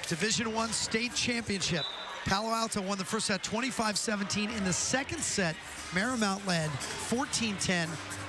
Division I state championship. Palo Alto won the first set 25-17. In the second set, Marymount led 14-10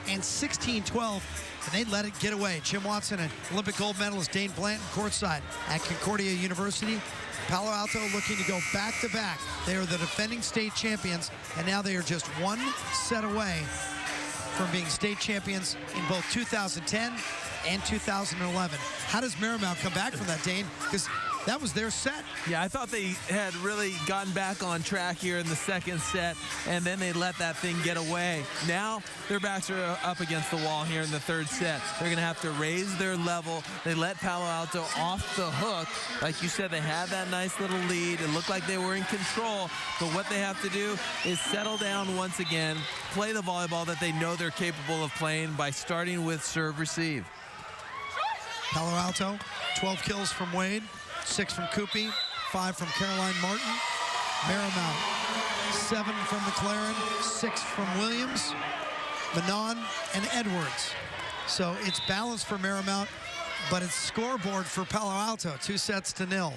and 16-12. And they let it get away. Jim Watson and Olympic gold medalist Dane Blanton courtside at Concordia University. Palo Alto looking to go back-to-back. They are the defending state champions, and now they are just one set away from being state champions in both 2010 and 2011. How does Marymount come back from that, Dane? Because that was their set. Yeah, I thought they had really gotten back on track here in the second set, and then they let that thing get away. Now their backs are up against the wall here in the third set. They're going to have to raise their level. They let Palo Alto off the hook. Like you said, they had that nice little lead. It looked like they were in control, but what they have to do is settle down once again, play the volleyball that they know they're capable of playing by starting with serve-receive. Palo Alto, 12 kills from Wade, 6 from Koopy, 5 from Caroline Martin. Marymount, 7 from McLaren, 6 from Williams, Manon, and Edwards. So it's balanced for Marymount, but it's scoreboard for Palo Alto, 2-0.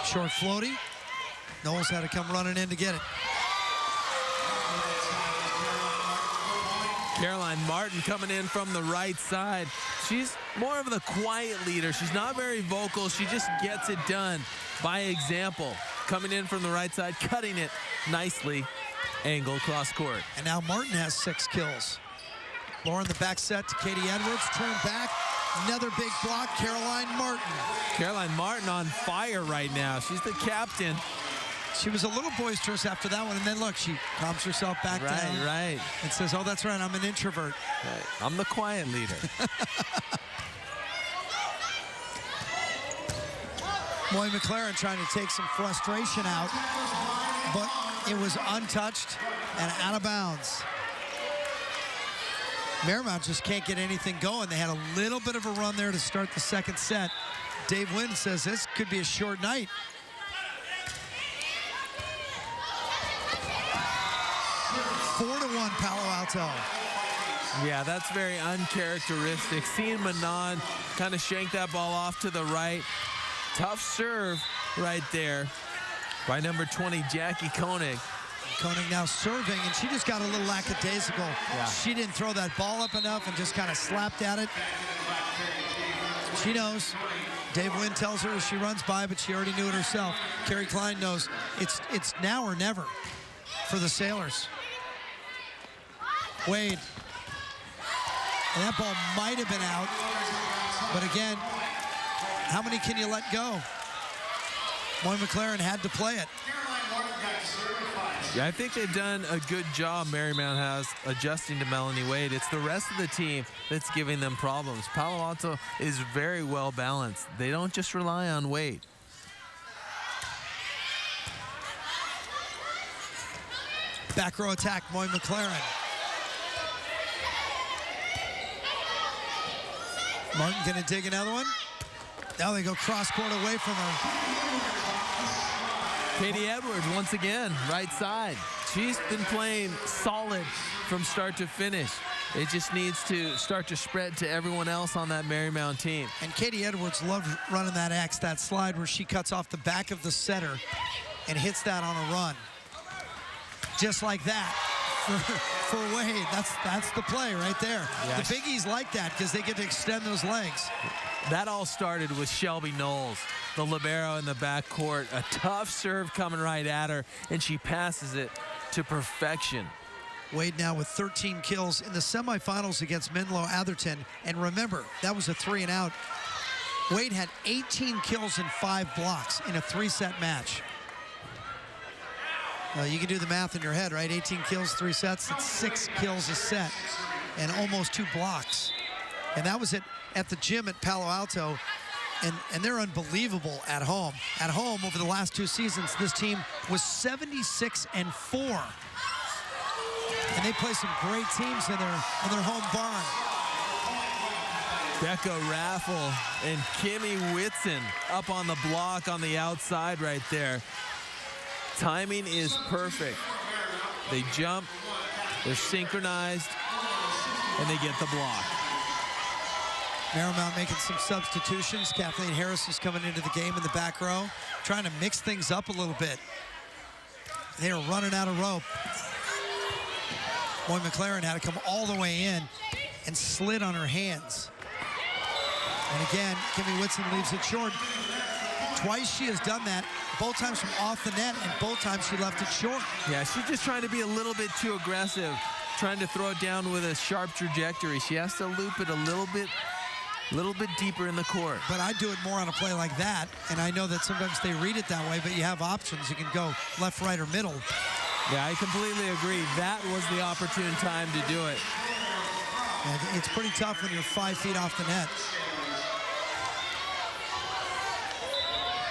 Short floaty. Knowles had to come running in to get it. Caroline Martin coming in from the right side. She's more of the quiet leader. She's not very vocal. She just gets it done by example. Coming in from the right side, cutting it nicely, angle cross court. And now Martin has 6 kills. Lauren, the back set to Katie Edwards. Turn back. Another big block, Caroline Martin. Caroline Martin on fire right now. She's the captain. She was a little boisterous after that one, and then look, she calms herself back down. Right. And says, oh, that's right, I'm an introvert. Right. I'm the quiet leader. Moy McLaren trying to take some frustration out, but it was untouched and out of bounds. Marymount just can't get anything going. They had a little bit of a run there to start the second set. Dave Wynn says this could be a short night. Four to 1 Palo Alto. Yeah, that's very uncharacteristic. Seeing Manon kind of shank that ball off to the right. Tough serve right there by number 20, Jackie Koenig. Koenig now serving, and she just got a little lackadaisical. Yeah. She didn't throw that ball up enough and just kind of slapped at it. She knows. Dave Wynn tells her as she runs by, but she already knew it herself. Carrie Klein knows it's now or never for the Sailors. Wade. And that ball might have been out, but again, how many can you let go? Moy McLaren had to play it. Yeah, I think they've done a good job, Marymount has, adjusting to Melanie Wade. It's the rest of the team that's giving them problems. Palo Alto is very well balanced. They don't just rely on Wade. Back row attack, Moy McLaren. Martin gonna dig another one. Now they go cross court away from her. Katie Edwards once again, right side. She's been playing solid from start to finish. It just needs to start to spread to everyone else on that Marymount team. And Katie Edwards loved running that X, that slide where she cuts off the back of the setter and hits that on a run. Just like that for Wade. That's the play right there. Yeah. The biggies like that because they get to extend those legs. That all started with Shelby Knowles, the libero in the backcourt. A tough serve coming right at her, and she passes it to perfection. Wade now with 13 kills in the semifinals against Menlo Atherton. And remember, that was a 3-and-out. Wade had 18 kills and 5 blocks in a 3-set match. You can do the math in your head, right? 18 kills, 3 sets. It's 6 kills a set and almost 2 blocks. And that was at the gym at Palo Alto. And they're unbelievable at home. At home, over the last 2 seasons, this team was 76-4. And they play some great teams in their home barn. Becca Raffle and Kimmy Whitson up on the block on the outside right there. Timing is perfect. They jump, they're synchronized, and they get the block. Marymount making some substitutions. Kathleen Harris is coming into the game in the back row, trying to mix things up a little bit. They are running out of rope. Boy McLaren had to come all the way in and slid on her hands. And again, Kimmy Whitson leaves it short. Twice she has done that, both times from off the net, and both times she left it short. Yeah, she's just trying to be a little bit too aggressive, trying to throw it down with a sharp trajectory. She has to loop it a little bit deeper in the court. But I do it more on a play like that, and I know that sometimes they read it that way, but you have options. You can go left, right, or middle. Yeah, I completely agree. That was the opportune time to do it. And it's pretty tough when you're 5 feet off the net.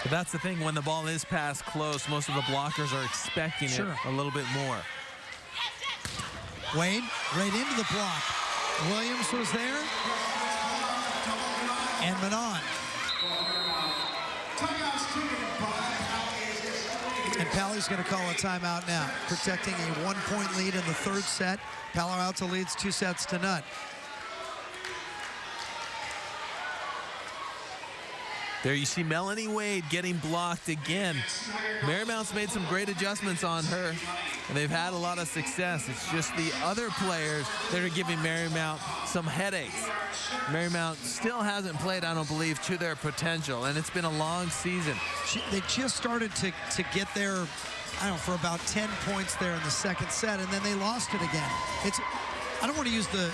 But that's the thing, when the ball is passed close, most of the blockers are expecting it a little bit more. Wade, right into the block. Williams was there. And Manon. And Palo's going to call a timeout now, protecting a 1-point lead in the third set. Palo Alto leads 2-0. There you see Melanie Wade getting blocked again. Marymount's made some great adjustments on her, and they've had a lot of success. It's just the other players that are giving Marymount some headaches. Marymount still hasn't played, I don't believe, to their potential, and it's been a long season. They just started to get there, I don't know, for about 10 points there in the second set, and then they lost it again. I don't want to use the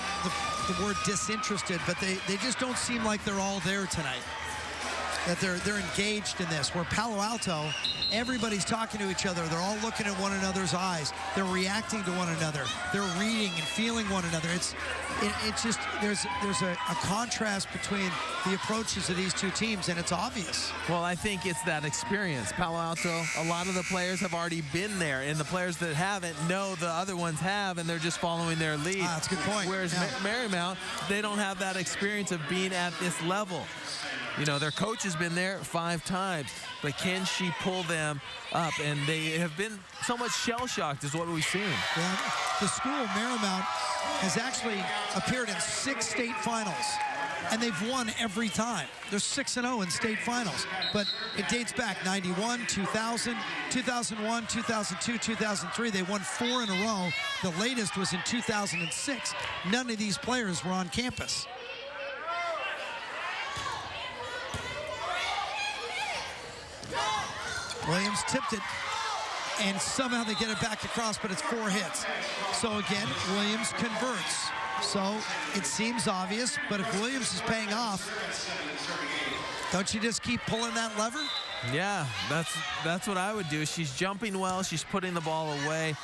word disinterested, but they just don't seem like they're all there tonight. That they're engaged in this, where Palo Alto, everybody's talking to each other. They're all looking at one another's eyes. They're reacting to one another. They're reading and feeling one another. It's just, there's a contrast between the approaches of these two teams, and it's obvious. Well, I think it's that experience. Palo Alto, a lot of the players have already been there, and the players that haven't know the other ones have, and they're just following their lead. That's a good point. Whereas Marymount, they don't have that experience of being at this level. You know, their coach has been there 5 times, but can she pull them up? And they have been somewhat shell-shocked is what we've seen. Yeah, the school, Marymount, has actually appeared in 6 state finals, and they've won every time. They're 6-0 in state finals, but it dates back 91, 2000, 2001, 2002, 2003. They won 4 in a row. The latest was in 2006. None of these players were on campus. Williams tipped it, and somehow they get it back across, but it's 4 hits. So again, Williams converts. So it seems obvious, but if Williams is paying off, don't you just keep pulling that lever? Yeah, that's what I would do. She's jumping well. She's putting the ball away.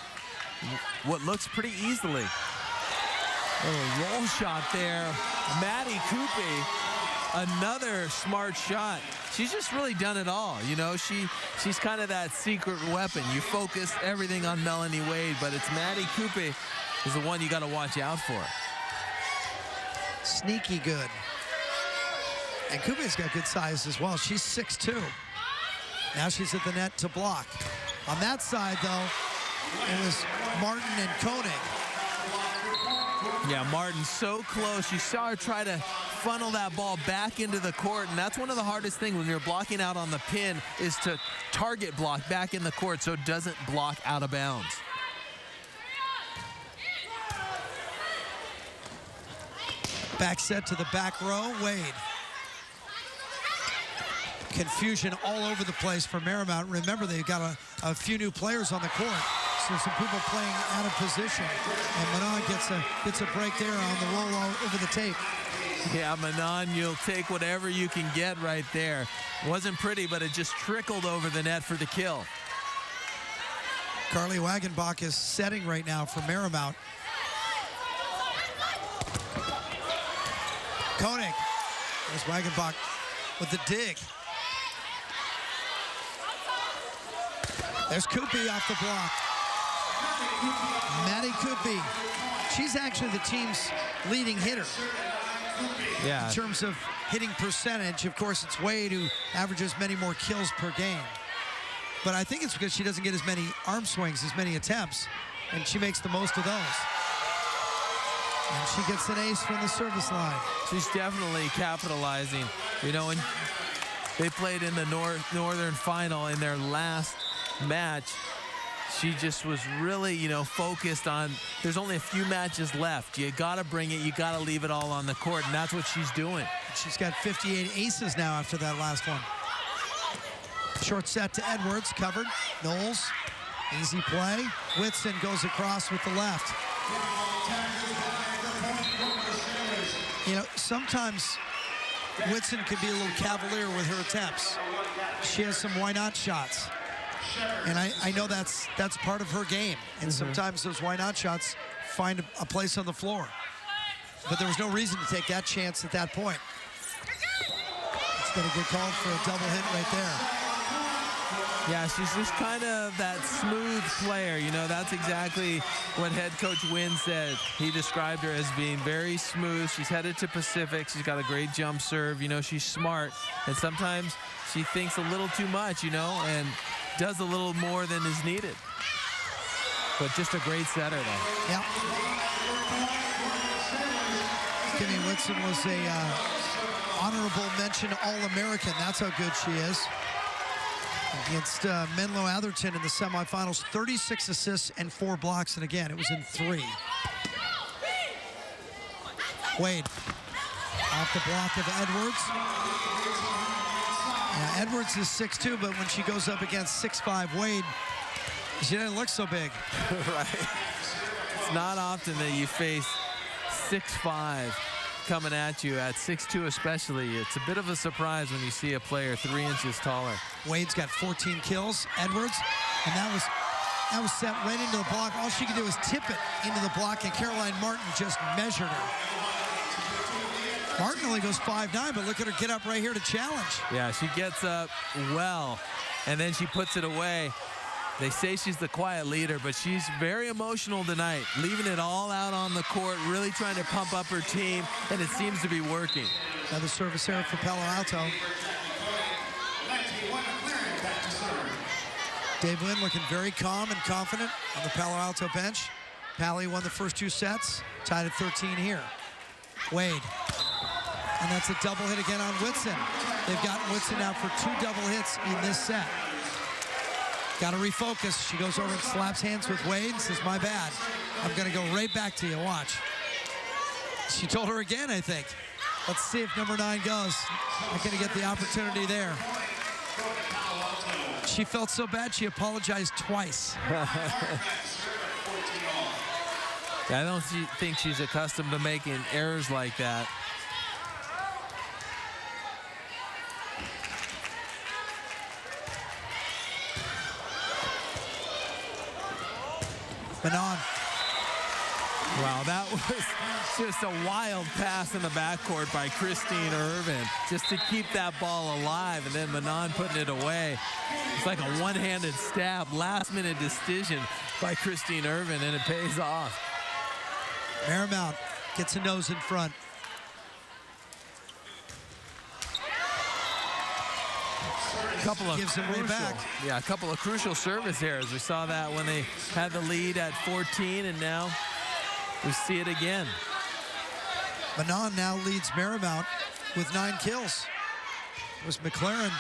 What looks pretty easily. A little roll shot there. Maddie Coupe, another smart shot. She's just really done it all. You know, she's kind of that secret weapon. You focus everything on Melanie Wade, but it's Maddie Coupe is the one you got to watch out for. Sneaky good. And Coupe's got good size as well. She's 6'2". Now she's at the net to block. On that side, though, it was Martin and Koenig. Yeah, Martin so close. You saw her try to funnel that ball back into the court, and that's one of the hardest things when you're blocking out on the pin is to target block back in the court so it doesn't block out of bounds. Back set to the back row, Wade. Confusion all over the place for Marymount. Remember, they've got a few new players on the court. So some people playing out of position. And Manon gets a break there on the roll over the tape. Yeah, Manon, you'll take whatever you can get right there. Wasn't pretty, but it just trickled over the net for the kill. Carly Wagenbach is setting right now for Marymount. Koenig. There's Wagenbach with the dig. There's Coupe off the block. Maddie Coupe. She's actually the team's leading hitter. Yeah. In terms of hitting percentage, of course, it's Wade who averages many more kills per game. But I think it's because she doesn't get as many arm swings, as many attempts, and she makes the most of those. And she gets an ace from the service line. She's definitely capitalizing. You know, and they played in the Northern Final in their last match. She just was really, you know, focused on, there's only a few matches left. You got to bring it. You got to leave it all on the court, and that's what she's doing. She's got 58 aces now after that last one. Short set to Edwards, covered. Knowles, easy play. Whitson goes across with the left. You know, sometimes Whitson can be a little cavalier with her attempts. She has some why not shots. And I know that's part of her game. And sometimes those why not shots find a place on the floor. But there was no reason to take that chance at that point. It's going to get called for a double hit right there. Yeah, she's just kind of that smooth player. You know, that's exactly what head coach Wynn said. He described her as being very smooth. She's headed to Pacific. She's got a great jump serve. You know, she's smart. And sometimes she thinks a little too much, you know, and does a little more than is needed. But just a great setter, though. Yeah. Kimmy Whitson was a honorable mention All-American. That's how good she is. Against Menlo Atherton in the semifinals, 36 assists and 4 blocks, and again, it was in 3. Wade, off the block of Edwards. Edwards is 6'2", but when she goes up against 6'5" Wade, she didn't look so big. Right. It's not often that you face 6'5" coming at you at 6'2", especially. It's a bit of a surprise when you see a player 3 inches taller. Wade's got 14 kills. Edwards, and that was set right into the block. All she could do was tip it into the block, and Caroline Martin just measured her. Martin only goes 5'9", but look at her get up right here to challenge. Yeah, she gets up well, and then she puts it away. They say she's the quiet leader, but she's very emotional tonight, leaving it all out on the court, really trying to pump up her team, and it seems to be working. Another service error for Palo Alto. Dave Lynn looking very calm and confident on the Palo Alto bench. Pally won the first 2 sets, tied at 13 here. Wade, and that's a double hit again on Whitson. They've gotten Whitson out for 2 double hits in this set. Got to refocus. She goes over and slaps hands with Wade and says, my bad. I'm going to go right back to you. Watch. She told her again, I think. Let's see if number 9 goes. Not going to get the opportunity there. She felt so bad, she apologized twice. I don't think she's accustomed to making errors like that. Manon. Wow, that was just a wild pass in the backcourt by Christine Irvin just to keep that ball alive, and then Manon putting it away. It's like a one-handed stab, last-minute decision by Christine Irvin, and it pays off. Marymount gets a nose in front. Gives it way back. Yeah, a couple of crucial service errors. We saw that when they had the lead at 14, and now we see it again. Manon now leads Marymount with 9 kills. It was McLaren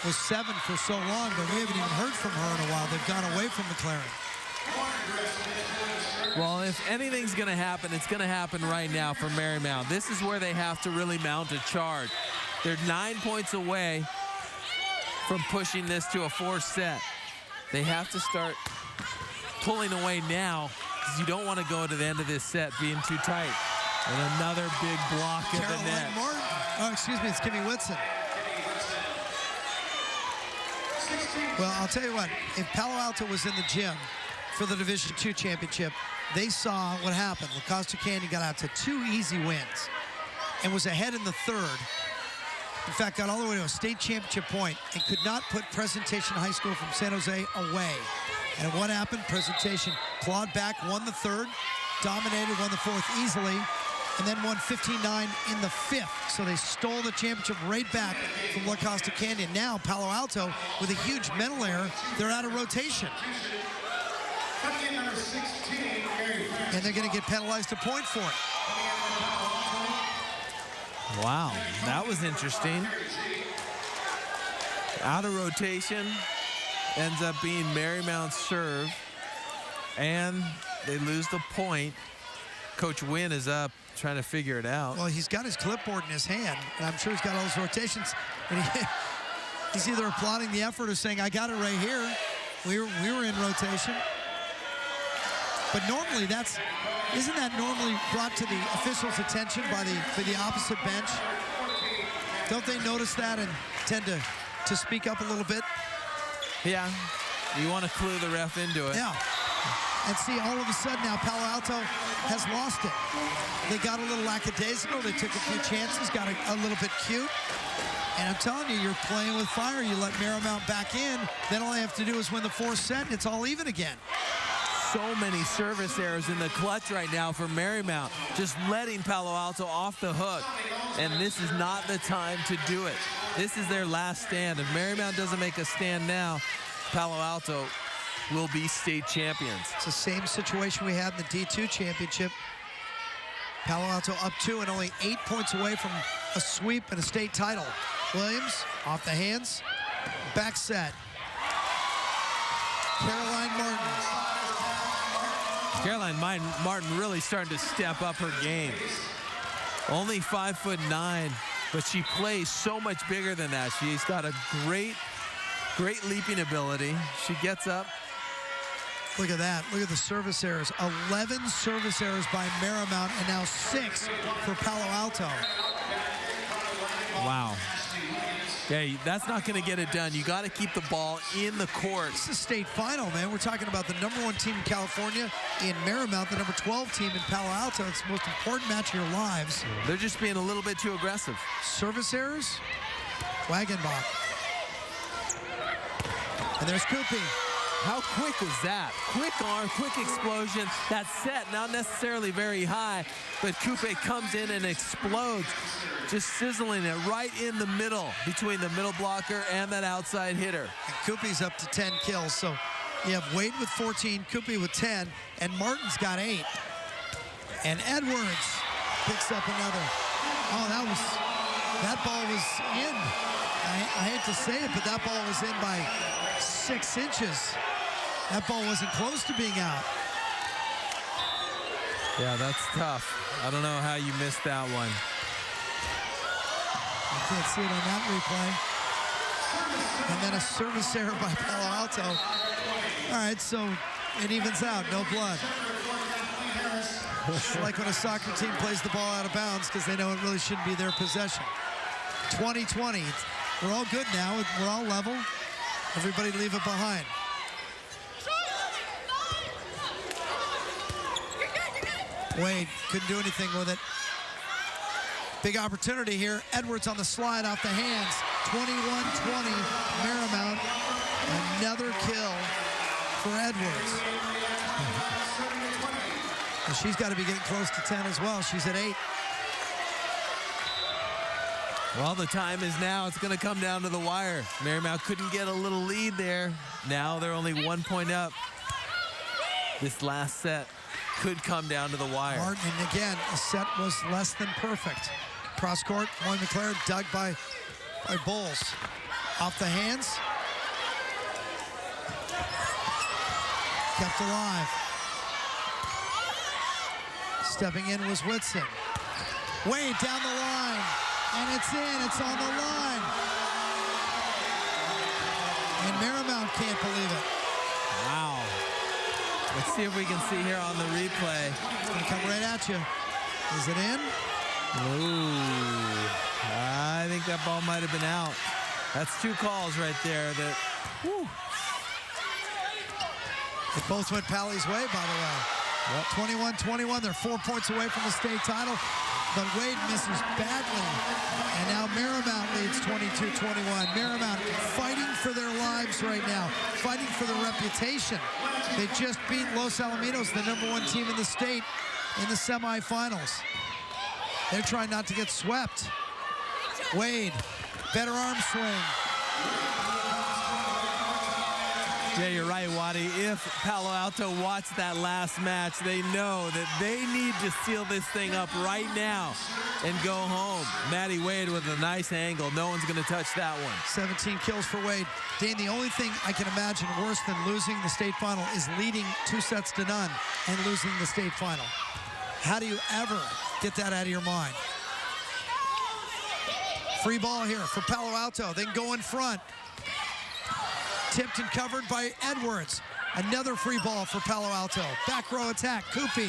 was 7 for so long, but we haven't even heard from her in a while. They've gone away from McLaren. Well, if anything's going to happen, it's going to happen right now for Marymount. This is where they have to really mount a charge. They're 9 points away from pushing this to a 4th set. They have to start pulling away now, because you don't want to go to the end of this set being too tight. And another big block at the net. Martin. Oh, excuse me, it's Kimmy Whitson. Well, I'll tell you what, if Palo Alto was in the gym for the Division II championship, they saw what happened. La Costa Canyon got out to 2 easy wins and was ahead in the 3rd. In fact, got all the way to a state championship point and could not put Presentation High School from San Jose away. And what happened? Presentation clawed back, won the 3rd, dominated, won the 4th easily, and then won 15-9 in the 5th. So they stole the championship right back from La Costa Canyon. Now Palo Alto, with a huge mental error, they're out of rotation. And they're going to get penalized a point for it. Wow, that was interesting. Out of rotation, ends up being Marymount's serve, and they lose the point. Coach Wynn is up trying to figure it out. Well, he's got his clipboard in his hand, and I'm sure he's got all his rotations. And he's either applauding the effort or saying, I got it right here. We were in rotation. But normally isn't that normally brought to the officials' attention by the opposite bench? Don't they notice that and tend to speak up a little bit? Yeah, you want to clue the ref into it. Yeah. And see, all of a sudden now Palo Alto has lost it. They got a little lackadaisical. They took a few chances, got a little bit cute. And I'm telling you, you're playing with fire. You let Marymount back in, then all they have to do is win the fourth set, and it's all even again. So many service errors in the clutch right now for Marymount, just letting Palo Alto off the hook. And this is not the time to do it. This is their last stand. If Marymount doesn't make a stand now, Palo Alto will be state champions. It's the same situation we had in the D2 championship. Palo Alto up 2 and only 8 points away from a sweep and a state title. Williams off the hands, back set. Caroline Martin really starting to step up her game. Only 5'9", but she plays so much bigger than that. She's got a great leaping ability. She gets up. Look at that. Look at the service errors. 11 service errors by Marymount and now 6 for Palo Alto. Wow. Okay, that's not going to get it done. You got to keep the ball in the court. This is state final, man. We're talking about the #1 team in California in Marymount, the #12 team in Palo Alto. It's the most important match of your lives. They're just being a little bit too aggressive. Service errors. Wagenbach. And there's Koopy. How quick was that? Quick arm, quick explosion. That set, not necessarily very high, but Coupe comes in and explodes, just sizzling it right in the middle, between the middle blocker and that outside hitter. And Coupe's up to 10 kills, so you have Wade with 14, Coupe with 10, and Martin's got 8. And Edwards picks up another. Oh, that ball was in. I hate to say it, but that ball was in by 6 inches. That ball wasn't close to being out. Yeah, that's tough. I don't know how you missed that one. I can't see it on that replay. And then a service error by Palo Alto. All right, so it evens out, no blood. It's like when a soccer team plays the ball out of bounds because they know it really shouldn't be their possession. 20-20. We're all good now. We're all level. Everybody leave it behind. Wade couldn't do anything with it. Big opportunity here. Edwards on the slide off the hands. 21-20, Marymount. Another kill for Edwards. And she's got to be getting close to 10 as well. She's at 8. Well, the time is now. It's going to come down to the wire. Marymount couldn't get a little lead there. Now they're only 1 point up. This last set could come down to the wire. Martin, and again, the set was less than perfect. Cross court, Moy McLaren dug by Bowles. Off the hands. Kept alive. Stepping in was Whitson. Wade down the line. And it's in, it's on the line. And Marymount can't believe it. Wow. Let's see if we can see here on the replay. It's gonna come right at you. Is it in? Ooh, I think that ball might have been out. That's 2 calls right there that, whew. They both went Pally's way, by the way. Yep. 21-21, they're 4 points away from the state title. But Wade misses badly. And now Marymount leads 22-21. Marymount fighting for their lives right now, fighting for their reputation. They just beat Los Alamitos, the #1 team in the state, in the semifinals. They're trying not to get swept. Wade, better arm swing. Yeah, you're right, Waddy. If Palo Alto watched that last match, they know that they need to seal this thing up right now and go home. Maddie Wade with a nice angle. No one's going to touch that one. 17 kills for Wade. Dane, the only thing I can imagine worse than losing the state final is leading 2-0 and losing the state final. How do you ever get that out of your mind? Free ball here for Palo Alto. They can go in front. Tipped and covered by Edwards. Another free ball for Palo Alto. Back row attack. Kupi.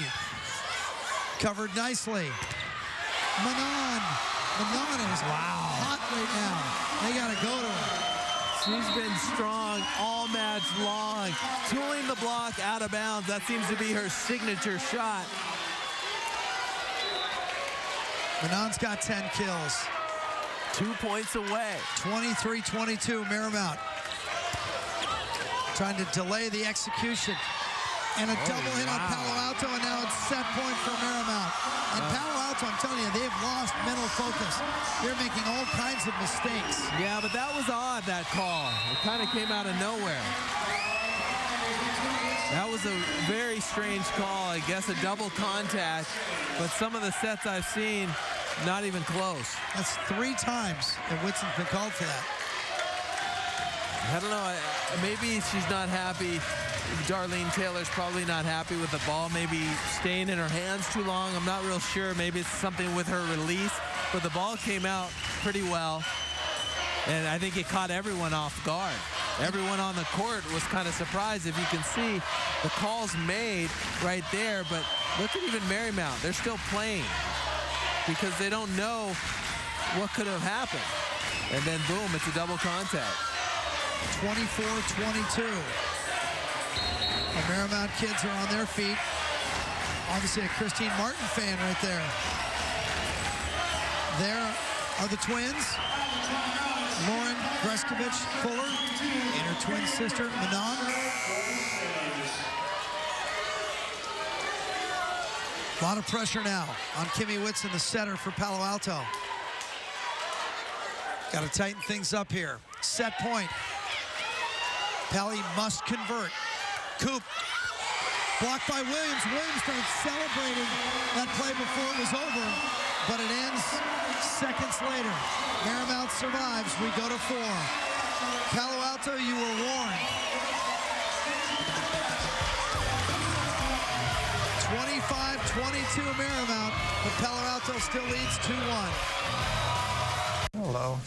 Covered nicely. Manon is hot right now. They got to go to her. She's been strong all match long. Tooling the block out of bounds. That seems to be her signature shot. Manon's got 10 kills. 2 points away. 23-22, Marymount. Trying to delay the execution. And a double hit on Palo Alto, and now it's set point for Marymount. And Palo Alto, I'm telling you, they've lost mental focus. They're making all kinds of mistakes. Yeah, but that was odd, that call. It kind of came out of nowhere. That was a very strange call. I guess a double contact, but some of the sets I've seen, not even close. That's 3 times that Whitson's been called for that. I don't know. Maybe she's not happy. Darlene Taylor's probably not happy with the ball. Maybe staying in her hands too long. I'm not real sure. Maybe it's something with her release. But the ball came out pretty well. And I think it caught everyone off guard. Everyone on the court was kind of surprised. If you can see the calls made right there. But look at even Marymount. They're still playing because they don't know what could have happened. And then boom, it's a double contact. 24-22. The Marymount kids are on their feet. Obviously a Christine Martin fan right there. There are the twins. Lauren Greskovich Fuller and her twin sister, Manon. A lot of pressure now on Kimmy Whitson, the setter for Palo Alto. Got to tighten things up here. Set point. Pally must convert. Coop. Blocked by Williams. Williams started celebrating that play before it was over, but it ends seconds later. Marymount survives. We go to 4. Palo Alto, you were warned. 25-22 Marymount, but Palo Alto still leads 2-1. Hello.